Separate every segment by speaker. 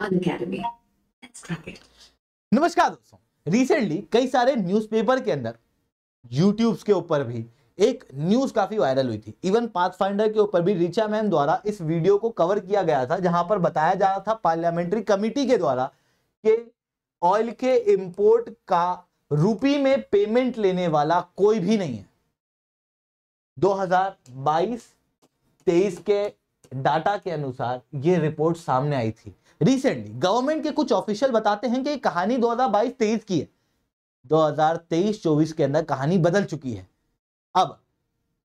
Speaker 1: Unacademy. Let's crack it.
Speaker 2: नमस्कार दोस्तों, recently कई सारे न्यूज़पेपर के अंदर यूट्यूब के ऊपर भी एक न्यूज काफी वायरल हुई थी। इवन पाथफाइंडर के ऊपर भी ऋचा मैम द्वारा इस वीडियो को कवर किया गया था, जहां पर बताया जा रहा था पार्लियामेंट्री कमेटी के द्वारा कि ऑयल के इंपोर्ट का रुपी में पेमेंट लेने वाला कोई भी नहीं है। 2022-23 के डाटा के अनुसार यह रिपोर्ट सामने आई थी। रिसेंटली गवर्नमेंट के कुछ ऑफिशियल बताते हैं कि कहानी 2022-23 की है। 2023-24 के अंदर कहानी बदल चुकी है। अब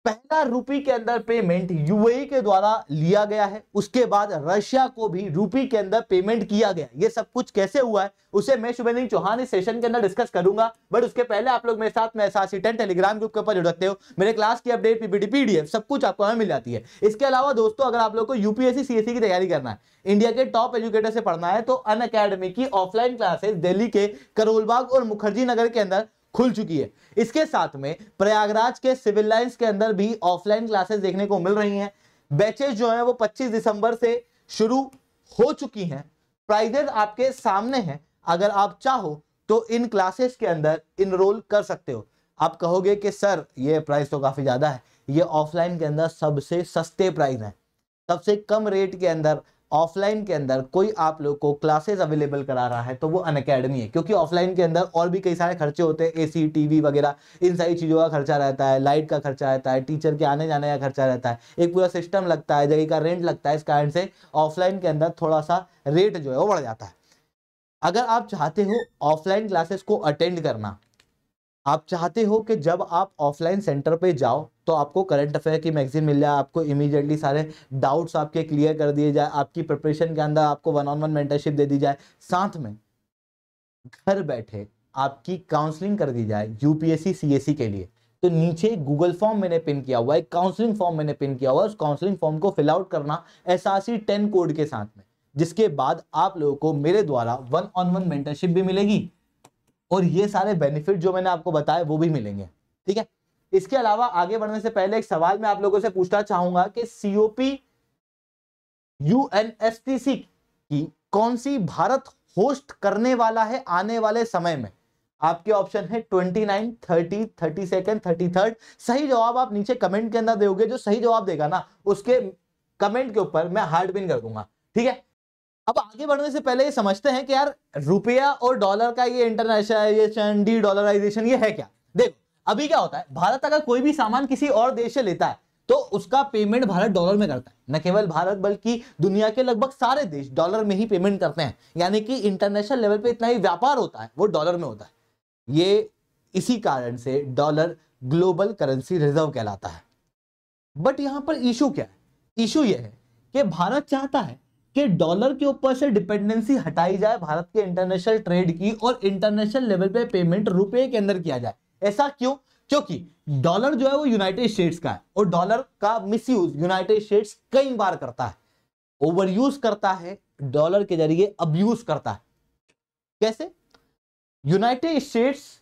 Speaker 2: पहला रुपी के अंदर पेमेंट यूएई के द्वारा लिया गया है, उसके बाद रशिया को भी रुपी के अंदर पेमेंट किया गया। ये सब कुछ कैसे हुआ है उसे मैं शुभेंद्र चौहान इस सेशन के अंदर डिस्कस करूंगा। बट उसके पहले आप लोग मेरे साथ में SRC10 टेलीग्राम ग्रुप के ऊपर जुड़ सकते हो। मेरे क्लास की अपडेट, पीपीटी, पीडीएफ सब कुछ आपको हमें मिल जाती है। इसके अलावा दोस्तों, अगर आप लोग को यूपीएससी सीएससी की तैयारी करना है, इंडिया के टॉप एजुकेटर से पढ़ना है, तो अनअकैडमी की ऑफलाइन क्लासेस दिल्ली के करोलबाग और मुखर्जी नगर के अंदर खुल चुकी है। इसके साथ में प्रयागराज के सिविल लाइंस के अंदर भी ऑफलाइन क्लासेस देखने को मिल रही हैं। बैचेस जो हैं वो 25 दिसंबर से शुरू हो चुकी हैं। प्राइजेस आपके सामने हैं। अगर आप चाहो तो इन क्लासेस के अंदर इनरोल कर सकते हो। आप कहोगे कि सर ये प्राइस तो काफी ज्यादा है। ये ऑफलाइन के अंदर सबसे सस्ते प्राइस है। सबसे कम रेट के अंदर ऑफलाइन के अंदर कोई आप लोग को क्लासेस अवेलेबल करा रहा है तो वो अनअकैडमी है। क्योंकि ऑफलाइन के अंदर और भी कई सारे खर्चे होते हैं, एसी, टीवी वगैरह, इन सारी चीज़ों का खर्चा रहता है, लाइट का खर्चा रहता है, टीचर के आने जाने का खर्चा रहता है, एक पूरा सिस्टम लगता है, जगह का रेंट लगता है। इस कारण से ऑफलाइन के अंदर थोड़ा सा रेट जो है वो बढ़ जाता है। अगर आप चाहते हो ऑफलाइन क्लासेस को अटेंड करना, आप चाहते हो कि जब आप ऑफलाइन सेंटर पे जाओ तो आपको करंट अफेयर की मैगजीन मिल जाए, आपको इमीडिएटली सारे डाउट्स आपके क्लियर कर दिए जाए, आपकी प्रिपरेशन के अंदर आपको 1-on-1 मेंटरशिप दे दी जाए, साथ में घर बैठे आपकी काउंसलिंग कर दी जाए यूपीएससी सीएससी के लिए, तो नीचे गूगल फॉर्म मैंने पिन किया हुआ है, काउंसलिंग फॉर्म मैंने पिन किया हुआ है। उस काउंसलिंग फॉर्म को फिल आउट करना SRC10 कोड के साथ में, जिसके बाद आप लोगों को मेरे द्वारा 1-on-1 मेंटरशिप भी मिलेगी और ये सारे बेनिफिट जो मैंने आपको बताए वो भी मिलेंगे। ठीक है। इसके अलावा आगे बढ़ने से पहले एक सवाल मैं आप लोगों से पूछना चाहूंगा कि COP UNSTC की कौन सी भारत होस्ट करने वाला है आने वाले समय में? आपके ऑप्शन है 29, 30, 32, 33। सही जवाब आप नीचे कमेंट के अंदर दोगे। जो सही जवाब देगा ना उसके कमेंट के ऊपर मैं हार्ट पिन कर दूंगा। ठीक है। अब आगे बढ़ने से पहले ये समझते हैं कि यार रुपया और डॉलर का ये इंटरनेशनलाइजेशन, डी डॉलराइजेशन, ये है क्या? देखो अभी क्या होता है, भारत अगर कोई भी सामान किसी और देश से लेता है तो उसका पेमेंट भारत डॉलर में करता है। न केवल भारत बल्कि दुनिया के लगभग सारे देश डॉलर में ही पेमेंट करते हैं। यानी कि इंटरनेशनल लेवल पे इतना ही व्यापार होता है वो डॉलर में होता है। ये इसी कारण से डॉलर ग्लोबल करेंसी रिजर्व कहलाता है। बट यहां पर इशू क्या है? इशू यह है कि भारत चाहता है कि डॉलर के ऊपर से डिपेंडेंसी हटाई जाए भारत के इंटरनेशनल ट्रेड की, और इंटरनेशनल लेवल पे पेमेंट रुपए के अंदर किया जाए। ऐसा क्यों? क्योंकि डॉलर जो है वो यूनाइटेड स्टेट्स का है और डॉलर का मिसयूज यूनाइटेड स्टेट्स कई बार करता है, ओवर यूज करता है, डॉलर के जरिए अब्यूज करता है। कैसे? यूनाइटेड स्टेट्स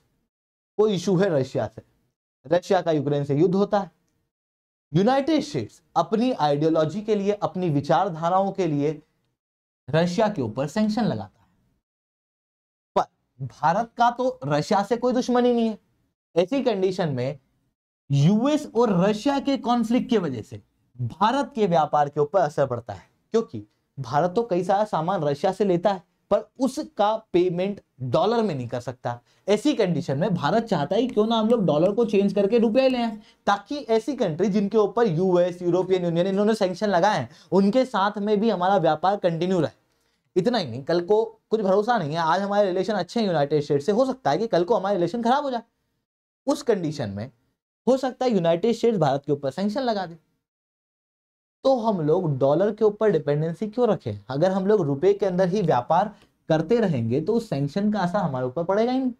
Speaker 2: को इशू है रशिया से, रशिया का यूक्रेन से युद्ध होता है। यूनाइटेड स्टेट्स अपनी आइडियोलॉजी के लिए, अपनी विचारधाराओं के लिए रशिया के ऊपर सैंक्शन लगाता है। पर भारत का तो रशिया से कोई दुश्मनी नहीं है। ऐसी कंडीशन में यूएस और रशिया के कॉन्फ्लिक्ट की वजह से भारत के व्यापार के ऊपर असर पड़ता है। क्योंकि भारत तो कई सारा सामान रशिया से लेता है पर उसका पेमेंट डॉलर में नहीं कर सकता। ऐसी कंडीशन में भारत चाहता है क्यों ना हम लोग डॉलर को चेंज करके रुपए ले आए, ताकि ऐसी कंट्री जिनके ऊपर यूएस, यूरोपियन यूनियन इन्होंने सैंक्शन लगाए हैं उनके साथ में भी हमारा व्यापार कंटिन्यू रहे। इतना ही नहीं, कल को कुछ भरोसा नहीं है, आज हमारे रिलेशन अच्छे हैं यूनाइटेड स्टेट से, हो सकता है कि कल को हमारे रिलेशन खराब हो जाए। उस कंडीशन में हो सकता है यूनाइटेड स्टेट्स भारत के ऊपर सैंक्शन लगा दे। तो हम लोग डॉलर के ऊपर डिपेंडेंसी क्यों रखें? अगर हम लोग रुपए के अंदर ही व्यापार करते रहेंगे तो उस सैंक्शन का असर हमारे ऊपर पड़ेगा ही नहीं।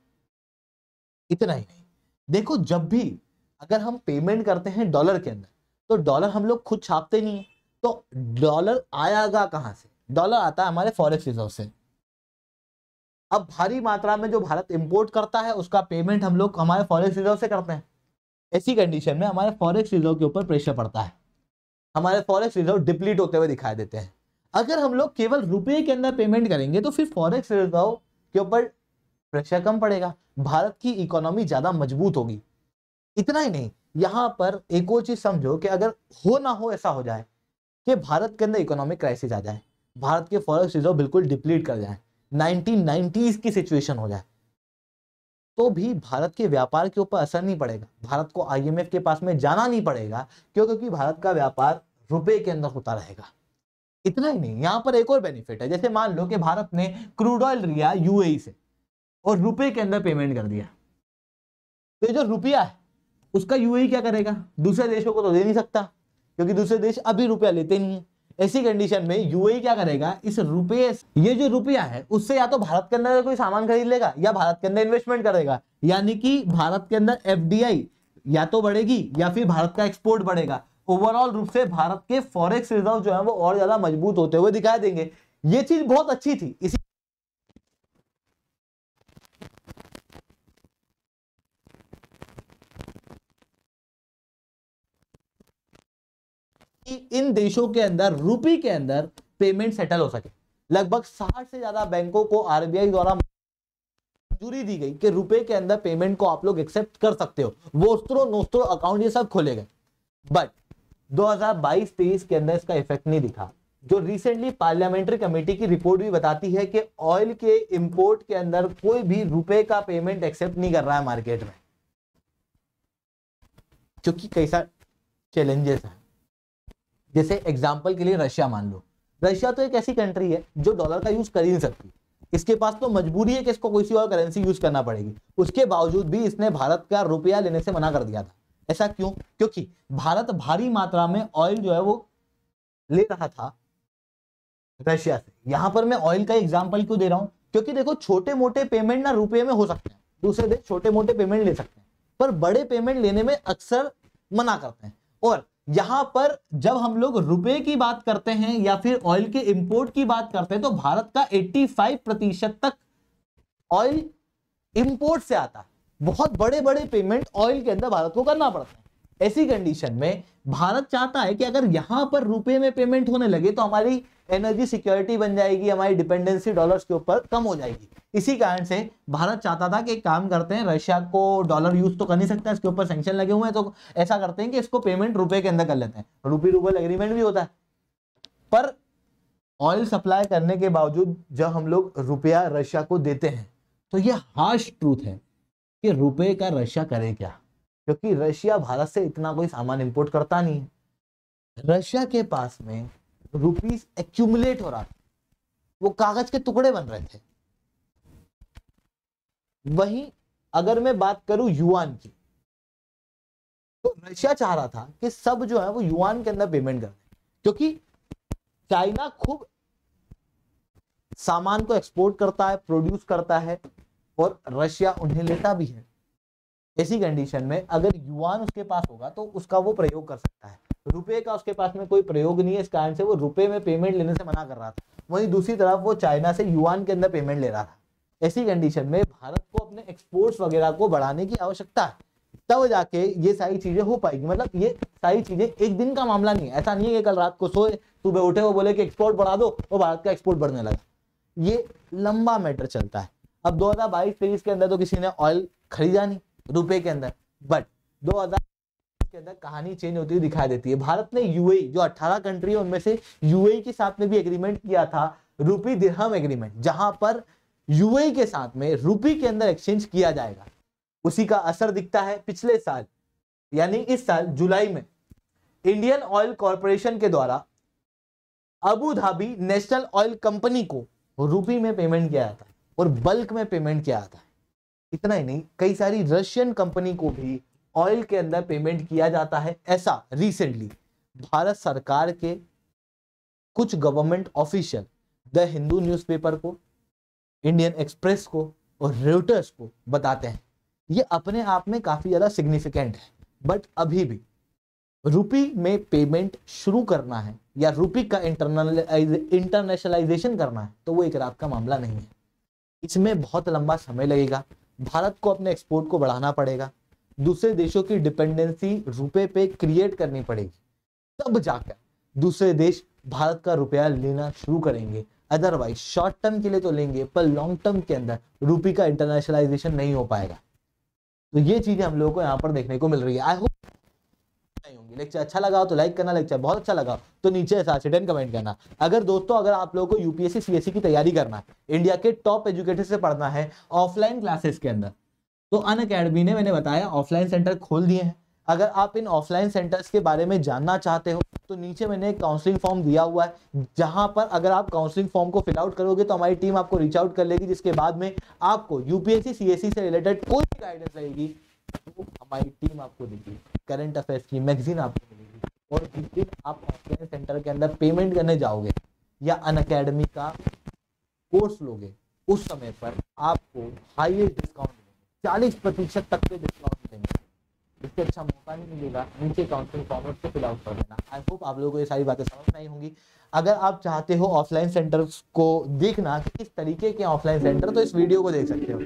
Speaker 2: इतना ही नहीं, देखो जब भी अगर हम पेमेंट करते हैं डॉलर के अंदर तो डॉलर हम लोग खुद छापते नहीं है, तो डॉलर आएगा कहां से? डॉलर आता है हमारे फॉरेक्स रिजर्व से। अब भारी मात्रा में जो भारत इंपोर्ट करता है उसका पेमेंट हम लोग हमारे फॉरेक्स रिजर्व से करते हैं। ऐसी कंडीशन में हमारे फॉरेक्स रिजर्व के ऊपर प्रेशर पड़ता है, हमारे फॉरेक्स रिजर्व डिप्लीट होते हुए दिखाई देते हैं। अगर हम लोग केवल रुपए के अंदर पेमेंट करेंगे तो फिर फॉरेक्स रिजर्व के ऊपर प्रेशर कम पड़ेगा, भारत की इकोनॉमी ज्यादा मजबूत होगी। इतना ही नहीं, यहां पर एक और चीज समझो कि अगर हो ना हो ऐसा हो जाए कि भारत के अंदर इकोनॉमिक क्राइसिस आ जाए, भारत के फॉरेक्स रिजर्व बिल्कुल डिप्लीट कर जाए, 1990s की सिचुएशन हो जाए, तो भी भारत के व्यापार के ऊपर असर नहीं पड़ेगा, भारत को आईएमएफ के पास में जाना नहीं पड़ेगा। क्यों? क्योंकि भारत का व्यापार रुपए के अंदर होता रहेगा। इतना ही नहीं, यहां पर एक और बेनिफिट है। जैसे मान लो कि भारत ने क्रूड ऑयल लिया यूएई से और रुपए के अंदर पेमेंट कर दिया, तो ये जो रुपया है उसका यूएई क्या करेगा? दूसरे देशों को तो दे नहीं सकता, क्योंकि दूसरे देश अभी रुपया लेते नहीं है। ऐसी कंडीशन में यूएई क्या करेगा? इस रुपये, ये जो रुपया है उससे या तो भारत के अंदर कोई सामान खरीद लेगा या भारत के अंदर इन्वेस्टमेंट करेगा, यानी कि भारत के अंदर एफडीआई या तो बढ़ेगी या फिर भारत का एक्सपोर्ट बढ़ेगा। ओवरऑल रूप से भारत के फॉरेक्स रिजर्व जो है वो और ज्यादा मजबूत होते हुए दिखाई देंगे। ये चीज बहुत अच्छी थी। इसी इन देशों के अंदर रुपये के अंदर पेमेंट सेटल हो सके। लगभग 60 से ज्यादा बैंकों को आरबीआई द्वारा मंजूरी दी गई कि रुपए के अंदर पेमेंट को आप लोग एक्सेप्ट कर सकते हो, वोस्त्रो नोस्त्रो अकाउंट ये सब खोले गए। बट 2022-23 के अंदर इसका इफेक्ट नहीं दिखा। जो रिसेंटली पार्लियामेंट्री कमेटी की रिपोर्ट भी बताती है कि ऑयल के इंपोर्ट के अंदर कोई भी रुपए का पेमेंट एक्सेप्ट नहीं कर रहा है मार्केट में, क्योंकि कई सारे चैलेंजेस हैं। जैसे एग्जांपल के लिए रशिया मान लो, रशिया तो एक ऐसी कंट्री है जो डॉलर का यूज कर ही नहीं सकती, इसके पास तो मजबूरी है कि इसको कोई सी और करेंसी यूज करना पड़ेगी। उसके बावजूद भी इसने भारत का रुपया लेने से मना कर दिया था। ऐसा क्यों? क्योंकि भारत भारी मात्रा में ऑयल जो है वो ले रहा था रशिया से। यहां पर मैं ऑयल का एग्जांपल क्यों दे रहा हूं? क्योंकि देखो छोटे मोटे पेमेंट ना रुपये में हो सकते हैं, दूसरे देश छोटे मोटे पेमेंट ले सकते हैं, पर बड़े पेमेंट लेने में अक्सर मना करते हैं। और यहां पर जब हम लोग रुपए की बात करते हैं या फिर ऑयल के इंपोर्ट की बात करते हैं तो भारत का 85% तक ऑयल इंपोर्ट से आता है। बहुत बड़े बड़े पेमेंट ऑयल के अंदर भारत को करना पड़ता है। ऐसी कंडीशन में भारत चाहता है कि अगर यहां पर रुपए में पेमेंट होने लगे तो हमारी एनर्जी सिक्योरिटी बन जाएगी, हमारी डिपेंडेंसी डॉलर्स के ऊपर कम हो जाएगी। इसी कारण से भारत चाहता था कि एक काम करते हैं, रशिया को डॉलर यूज तो कर नहीं सकता, इसके ऊपर सैंक्शन लगे हुए हैं, तो ऐसा करते हैं कि इसको पेमेंट रुपए के अंदर कर लेते हैं। रुपी रूबल एग्रीमेंट भी होता है। पर ऑयल सप्लाई करने के बावजूद जब हम लोग रुपया रशिया को देते हैं तो यह हार्श ट्रूथ है कि रुपए का रशिया करे क्या, क्योंकि रशिया भारत से इतना कोई सामान इंपोर्ट करता नहीं है। रशिया के पास में रुपीस एक्यूमुलेट हो रहा था, वो कागज के टुकड़े बन रहे थे। वहीं अगर मैं बात करूं युआन की, तो रशिया चाह रहा था कि सब जो है वो युआन के अंदर पेमेंट कर दे, क्योंकि चाइना खूब सामान को एक्सपोर्ट करता है, प्रोड्यूस करता है, और रशिया उन्हें लेता भी है। ऐसी कंडीशन में अगर युआन उसके पास होगा तो उसका वो प्रयोग कर सकता है। रुपए का उसके पास में कोई प्रयोग नहीं है, इस कारण से वो रुपए में पेमेंट लेने से मना कर रहा था। वहीं दूसरी तरफ वो चाइना से युआन के अंदर पेमेंट ले रहा था। ऐसी कंडीशन में भारत को अपने एक्सपोर्ट्स वगैरह को बढ़ाने की आवश्यकता है, तब जाके ये सारी चीजें हो पाएगी। मतलब ये सारी चीजें एक दिन का मामला नहीं है। ऐसा नहीं है कि कल रात को सोए सुबह उठे वो बोले कि एक्सपोर्ट बढ़ा दो और भारत का एक्सपोर्ट बढ़ने लगा। ये लंबा मैटर चलता है। अब 2022-23 के अंदर तो किसी ने ऑयल खरीदा नहीं रुपए के अंदर, बट 2000 के अंदर कहानी चेंज होती हुई दिखाई देती है। भारत ने यूएई, जो 18 कंट्री है उनमें से यूएई के साथ में भी एग्रीमेंट किया था, रूपी दिरहम एग्रीमेंट, जहां पर यूएई के साथ में रूपी के अंदर एक्सचेंज किया जाएगा। उसी का असर दिखता है पिछले साल, यानी इस साल जुलाई में इंडियन ऑयल कॉर्पोरेशन के द्वारा Abu Dhabi national oil company को रूपी में पेमेंट किया जाता है और बल्क में पेमेंट किया जाता है। इतना ही नहीं, कई सारी रशियन कंपनी को भी ऑयल के अंदर पेमेंट किया जाता है। ऐसा रिसेंटली भारत सरकार के कुछ government official the Hindu newspaper को, इंडियन एक्सप्रेस को और रेउटर्स को बताते हैं। ये अपने आप में काफी ज्यादा सिग्निफिकेंट है। बट अभी भी रूपी में पेमेंट शुरू करना है या रूपी का इंटरनेशनलाइजेशन करना है तो वो एक रात का मामला नहीं है। इसमें बहुत लंबा समय लगेगा। भारत को अपने एक्सपोर्ट को बढ़ाना पड़ेगा, दूसरे देशों की डिपेंडेंसी रुपए पे क्रिएट करनी पड़ेगी, तब जाकर दूसरे देश भारत का रुपया लेना शुरू करेंगे। अदरवाइज शॉर्ट टर्म के लिए तो लेंगे, पर लॉन्ग टर्म के अंदर रुपये का इंटरनेशनलाइजेशन नहीं हो पाएगा। तो ये चीजें हम लोगों को यहाँ पर देखने को मिल रही है। आई होप नहीं होंगी। लेक्चर अच्छा लगा हो तो लाइक करना, लेक्चर बहुत अच्छा लगा तो नीचे एसआरसी10 कमेंट करना। अगर दोस्तों अगर आप लोगों को यूपीएससी सीएससी की तैयारी करना है, इंडिया के टॉप एजुकेटर से पढ़ना है ऑफलाइन क्लासेस के अंदर, तो अनअकैडमी ने मैंने बताया ऑफलाइन सेंटर खोल दिए हैं। अगर आप इन ऑफलाइन सेंटर्स के बारे में जानना चाहते हो तो नीचे मैंने एक काउंसलिंग फॉर्म दिया हुआ है, जहां पर अगर आप काउंसलिंग फॉर्म को फिल आउट करोगे तो हमारी टीम आपको रीच आउट कर लेगी, जिसके बाद में आपको यूपीएससी सीएससी से रिलेटेड कोई भी गाइडेंस रहेगी तो हमारी टीम आपको देगी। करंट अफेयर्स की मैगजीन आपको मिलेगी। और जिस दिन आप ऑफलाइन सेंटर के अंदर पेमेंट करने जाओगे या अनअकैडमी का कोर्स लोगे, उस समय पर आपको हाईएस्ट डिस्काउंट मिलेंगे, 40% तक के डिस्काउंट मिलेंगे। इससे अच्छा मौका नहीं मिलेगा। नीचे काउंसलिंग फॉर्म को फिल आउट कर देना। आई होप आप लोगों को ये सारी बातें समझ में आई होंगी। अगर आप चाहते हो ऑफलाइन सेंटर्स को देखना कि किस तरीके के ऑफलाइन सेंटर, तो इस वीडियो को देख सकते हो।